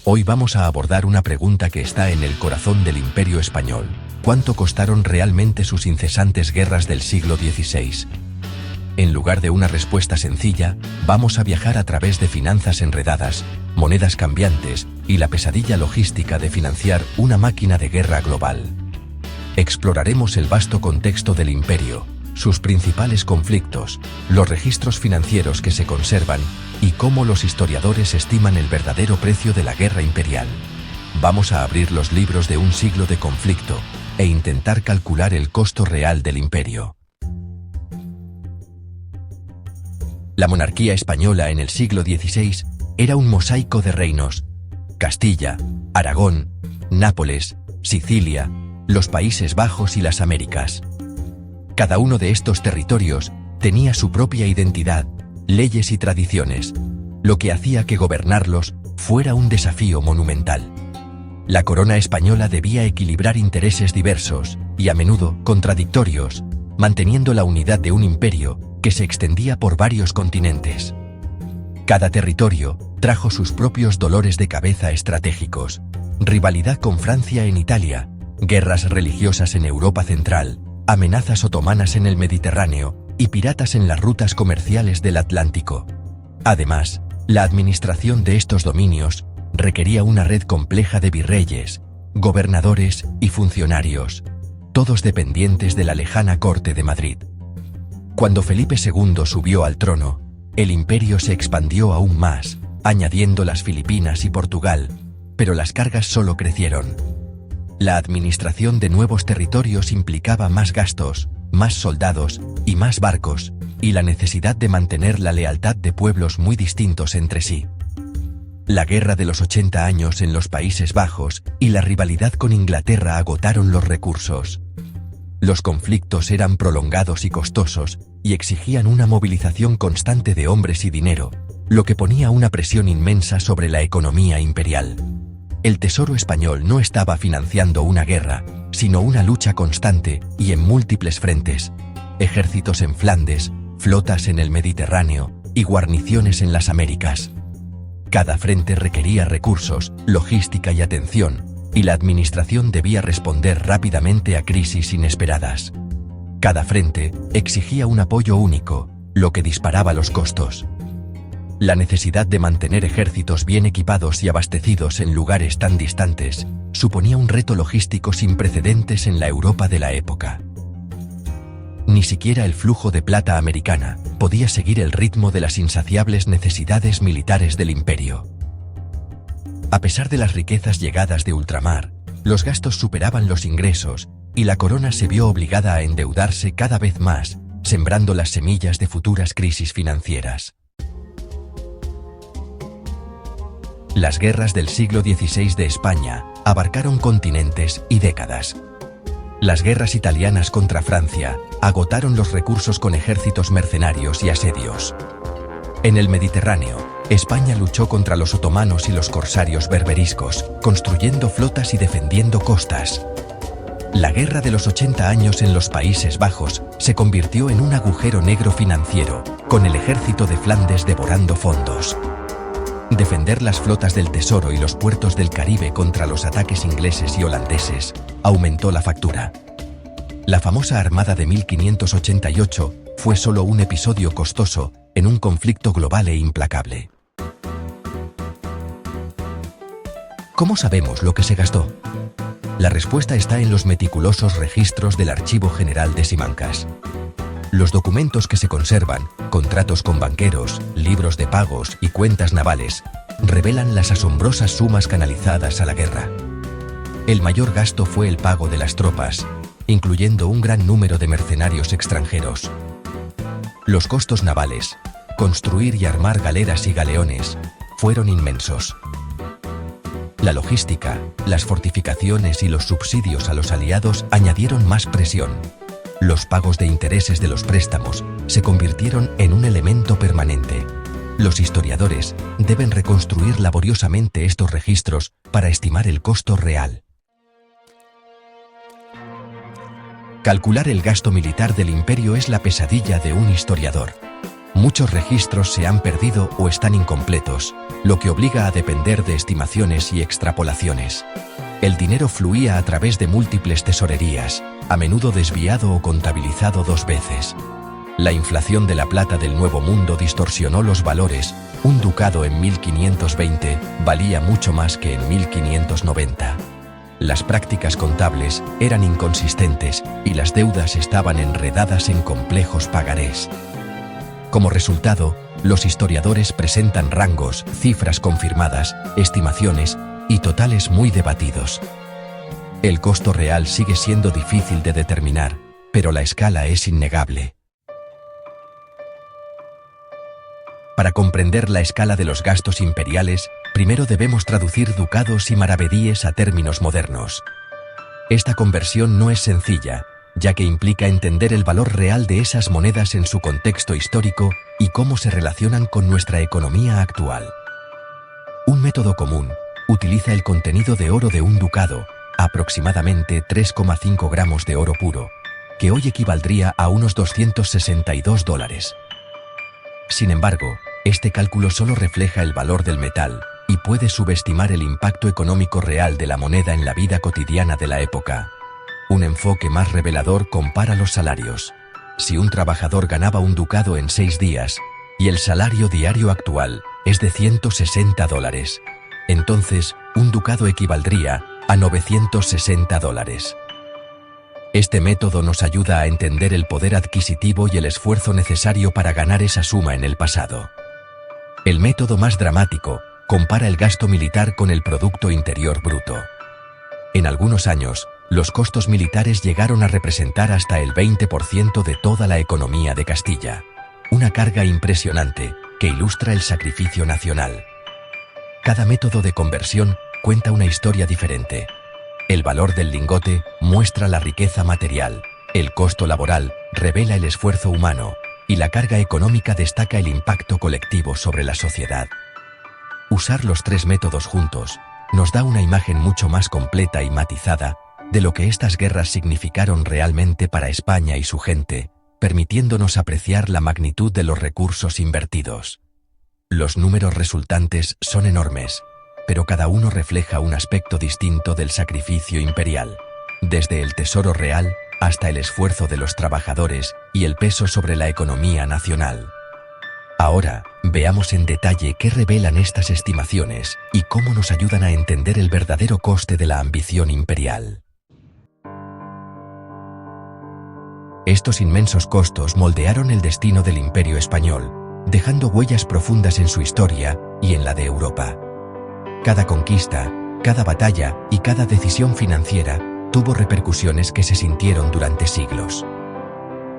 Hoy vamos a abordar una pregunta que está en el corazón del Imperio Español. ¿Cuánto costaron realmente sus incesantes guerras del siglo XVI? En lugar de una respuesta sencilla, vamos a viajar a través de finanzas enredadas, monedas cambiantes y la pesadilla logística de financiar una máquina de guerra global. Exploraremos el vasto contexto del imperio, sus principales conflictos, los registros financieros que se conservan y cómo los historiadores estiman el verdadero precio de la guerra imperial. Vamos a abrir los libros de un siglo de conflicto e intentar calcular el costo real del imperio. La monarquía española en el siglo XVI era un mosaico de reinos: Castilla, Aragón, Nápoles, Sicilia, los Países Bajos y las Américas. Cada uno de estos territorios tenía su propia identidad, leyes y tradiciones, lo que hacía que gobernarlos fuera un desafío monumental. La corona española debía equilibrar intereses diversos y a menudo contradictorios, manteniendo la unidad de un imperio que se extendía por varios continentes. Cada territorio trajo sus propios dolores de cabeza estratégicos: rivalidad con Francia en Italia, guerras religiosas en Europa Central, amenazas otomanas en el Mediterráneo y piratas en las rutas comerciales del Atlántico. Además, la administración de estos dominios requería una red compleja de virreyes, gobernadores y funcionarios, todos dependientes de la lejana corte de Madrid. Cuando Felipe II subió al trono, el imperio se expandió aún más, añadiendo las Filipinas y Portugal, pero las cargas solo crecieron. La administración de nuevos territorios implicaba más gastos, más soldados y más barcos, y la necesidad de mantener la lealtad de pueblos muy distintos entre sí. La Guerra de los 80 años en los Países Bajos y la rivalidad con Inglaterra agotaron los recursos. Los conflictos eran prolongados y costosos, y exigían una movilización constante de hombres y dinero, lo que ponía una presión inmensa sobre la economía imperial. El Tesoro español no estaba financiando una guerra, sino una lucha constante y en múltiples frentes: ejércitos en Flandes, flotas en el Mediterráneo y guarniciones en las Américas. Cada frente requería recursos, logística y atención, y la administración debía responder rápidamente a crisis inesperadas. Cada frente exigía un apoyo único, lo que disparaba los costos. La necesidad de mantener ejércitos bien equipados y abastecidos en lugares tan distantes suponía un reto logístico sin precedentes en la Europa de la época. Ni siquiera el flujo de plata americana podía seguir el ritmo de las insaciables necesidades militares del imperio. A pesar de las riquezas llegadas de ultramar, los gastos superaban los ingresos y la corona se vio obligada a endeudarse cada vez más, sembrando las semillas de futuras crisis financieras. Las guerras del siglo XVI de España abarcaron continentes y décadas. Las guerras italianas contra Francia agotaron los recursos con ejércitos mercenarios y asedios. En el Mediterráneo, España luchó contra los otomanos y los corsarios berberiscos, construyendo flotas y defendiendo costas. La Guerra de los 80 años en los Países Bajos se convirtió en un agujero negro financiero, con el ejército de Flandes devorando fondos. Defender las flotas del Tesoro y los puertos del Caribe contra los ataques ingleses y holandeses aumentó la factura. La famosa Armada de 1588 fue solo un episodio costoso en un conflicto global e implacable. ¿Cómo sabemos lo que se gastó? La respuesta está en los meticulosos registros del Archivo General de Simancas. Los documentos que se conservan, contratos con banqueros, libros de pagos y cuentas navales, revelan las asombrosas sumas canalizadas a la guerra. El mayor gasto fue el pago de las tropas, incluyendo un gran número de mercenarios extranjeros. Los costos navales, construir y armar galeras y galeones, fueron inmensos. La logística, las fortificaciones y los subsidios a los aliados añadieron más presión. Los pagos de intereses de los préstamos se convirtieron en un elemento permanente. Los historiadores deben reconstruir laboriosamente estos registros para estimar el costo real. Calcular el gasto militar del imperio es la pesadilla de un historiador. Muchos registros se han perdido o están incompletos, lo que obliga a depender de estimaciones y extrapolaciones. El dinero fluía a través de múltiples tesorerías, a menudo desviado o contabilizado 2 veces. La inflación de la plata del Nuevo Mundo distorsionó los valores. Un ducado en 1520 valía mucho más que en 1590. Las prácticas contables eran inconsistentes y las deudas estaban enredadas en complejos pagarés. Como resultado, los historiadores presentan rangos, cifras confirmadas, estimaciones y totales muy debatidos. El costo real sigue siendo difícil de determinar, pero la escala es innegable. Para comprender la escala de los gastos imperiales, primero debemos traducir ducados y maravedíes a términos modernos. Esta conversión no es sencilla, ya que implica entender el valor real de esas monedas en su contexto histórico y cómo se relacionan con nuestra economía actual. Un método común utiliza el contenido de oro de un ducado, aproximadamente 3,5 gramos de oro puro, que hoy equivaldría a unos $262. Sin embargo, este cálculo solo refleja el valor del metal y puede subestimar el impacto económico real de la moneda en la vida cotidiana de la época. Un enfoque más revelador compara los salarios. Si un trabajador ganaba un ducado en 6 días, y el salario diario actual es de $160, entonces un ducado equivaldría a $960. Este método nos ayuda a entender el poder adquisitivo y el esfuerzo necesario para ganar esa suma en el pasado. El método más dramático compara el gasto militar con el Producto Interior Bruto. En algunos años, los costos militares llegaron a representar hasta el 20% de toda la economía de Castilla. Una carga impresionante que ilustra el sacrificio nacional. Cada método de conversión cuenta una historia diferente. El valor del lingote muestra la riqueza material, el costo laboral revela el esfuerzo humano, y la carga económica destaca el impacto colectivo sobre la sociedad. Usar los 3 métodos juntos nos da una imagen mucho más completa y matizada de lo que estas guerras significaron realmente para España y su gente, permitiéndonos apreciar la magnitud de los recursos invertidos. Los números resultantes son enormes, pero cada uno refleja un aspecto distinto del sacrificio imperial, desde el tesoro real hasta el esfuerzo de los trabajadores y el peso sobre la economía nacional. Ahora, veamos en detalle qué revelan estas estimaciones y cómo nos ayudan a entender el verdadero coste de la ambición imperial. Estos inmensos costos moldearon el destino del Imperio español, dejando huellas profundas en su historia y en la de Europa. Cada conquista, cada batalla y cada decisión financiera tuvo repercusiones que se sintieron durante siglos.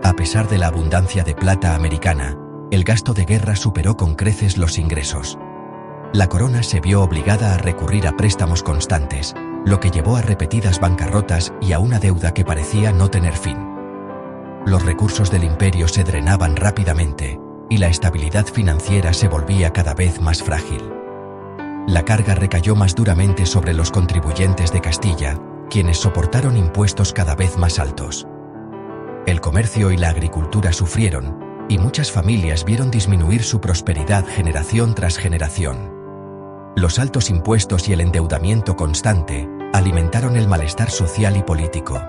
A pesar de la abundancia de plata americana, el gasto de guerra superó con creces los ingresos. La corona se vio obligada a recurrir a préstamos constantes, lo que llevó a repetidas bancarrotas y a una deuda que parecía no tener fin. Los recursos del imperio se drenaban rápidamente y la estabilidad financiera se volvía cada vez más frágil. La carga recayó más duramente sobre los contribuyentes de Castilla, quienes soportaron impuestos cada vez más altos. El comercio y la agricultura sufrieron, y muchas familias vieron disminuir su prosperidad generación tras generación. Los altos impuestos y el endeudamiento constante alimentaron el malestar social y político.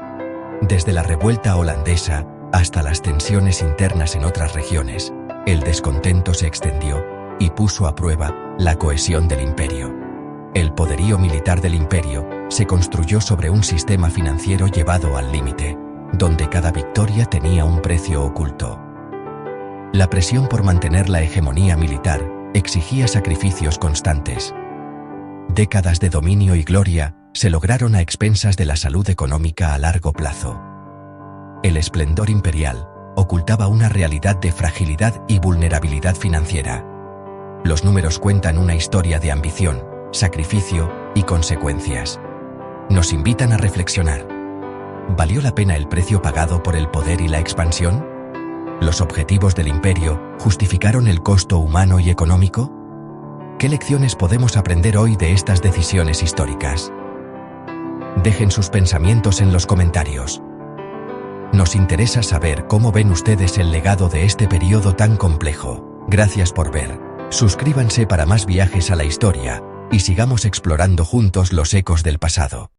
Desde la revuelta holandesa hasta las tensiones internas en otras regiones, el descontento se extendió y puso a prueba la cohesión del imperio. El poderío militar del imperio se construyó sobre un sistema financiero llevado al límite, donde cada victoria tenía un precio oculto. La presión por mantener la hegemonía militar exigía sacrificios constantes. Décadas de dominio y gloria se lograron a expensas de la salud económica a largo plazo. El esplendor imperial ocultaba una realidad de fragilidad y vulnerabilidad financiera. Los números cuentan una historia de ambición, sacrificio y consecuencias. Nos invitan a reflexionar. ¿Valió la pena el precio pagado por el poder y la expansión? ¿Los objetivos del imperio justificaron el costo humano y económico? ¿Qué lecciones podemos aprender hoy de estas decisiones históricas? Dejen sus pensamientos en los comentarios. Nos interesa saber cómo ven ustedes el legado de este periodo tan complejo. Gracias por ver. Suscríbanse para más viajes a la historia y sigamos explorando juntos los ecos del pasado.